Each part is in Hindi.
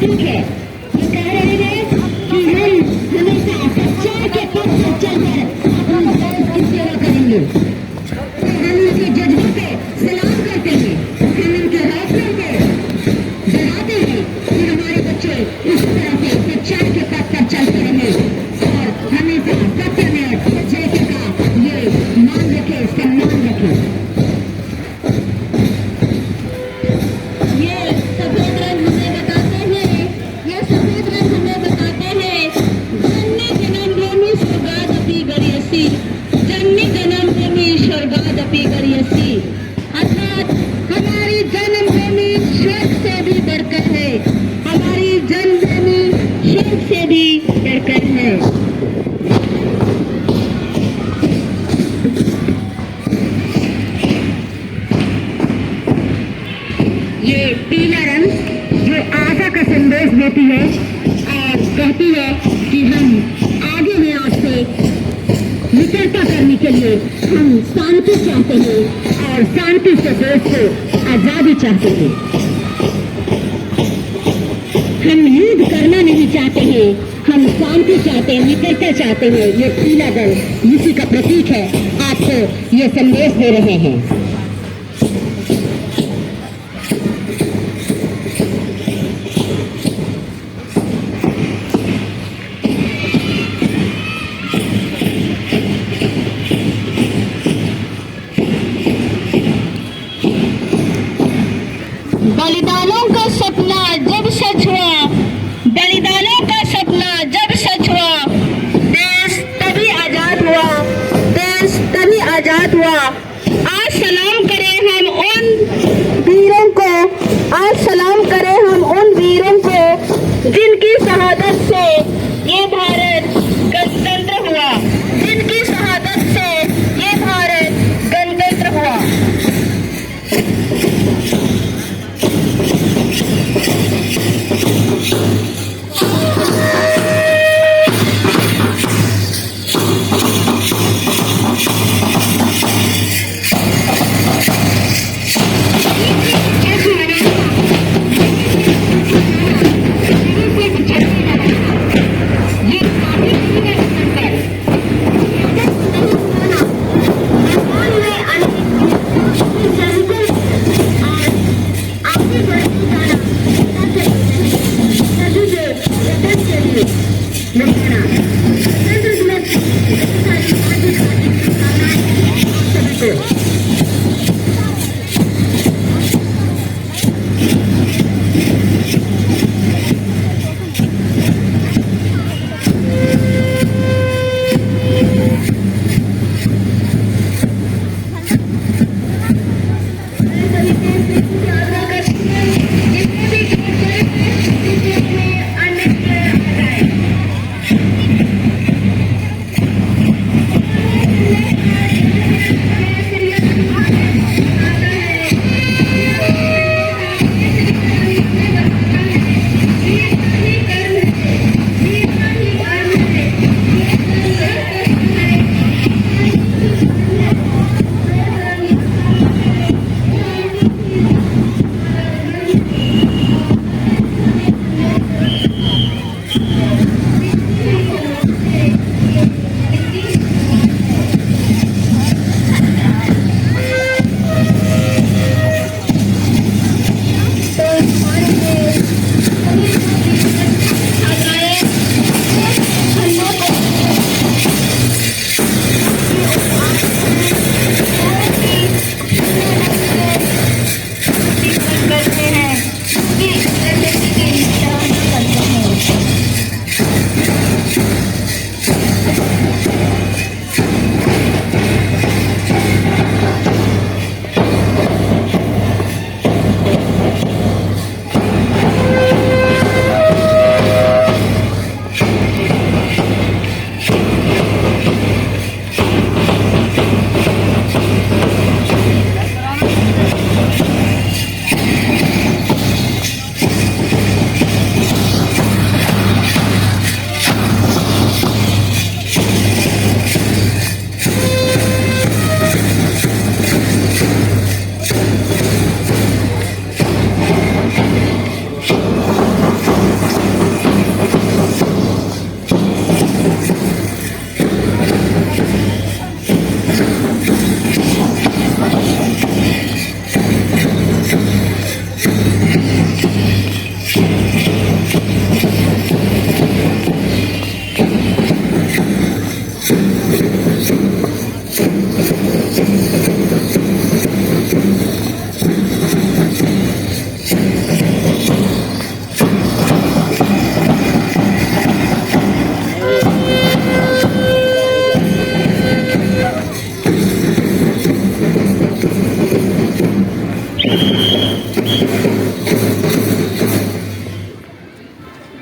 प्रतीक है। ये कह रहे हैं कि हम हमेशा सच्चाई के पथ पर चलकर अपनी देश की सेवा करेंगे। हम उनके जज्बे पे सलाम करते हैं, हम उनके हौसलों को बढ़ाते हैं कि हमारे बच्चे इस तरह से सच्चाई के पथ पर चलते रहें और हमेशा सत्य में जय का ये मान रखे, सम्मान रखे। ये सफेद रंग हमें बताते हैं, ये सफेद रंग हमें बताते हैं जन्मे जन्मभूमि स्वर्गादपि गरीयसी, जन्मे जन्मभूमि स्वर्गादपि गरीयसी, अर्थात हमारी जन्मभूमि स्वर्ग से भी बढ़कर है, हमारी जन्मभूमि स्वर्ग से भी बढ़कर है। ये पीला रंग जो आशा का संदेश देती है और कहती है कि हम आगे हैं, आपसे मित्रता करने के लिए हम शांति चाहते हैं और शांति से देश को आजादी चाहते हैं। हम युद्ध करना नहीं चाहते हैं, हम शांति चाहते हैं, मित्रता चाहते हैं। ये पीला रंग इसी का प्रतीक है, आपको ये संदेश दे रहे हैं। बलिदानों का सपना जब सच हुआ, बलिदानों का सपना जब सच हुआ, देश तभी आजाद हुआ, देश तभी आजाद हुआ। आज सलाम करें हम उन वीरों को, आज सलाम करें हम उन वीरों को जिनकी शहादत से ये भारत गणतंत्र हुआ, जिनकी शहादत से ये भारत गणतंत्र हुआ।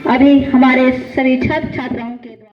अभी हमारे सभी छात्र छात्राओं के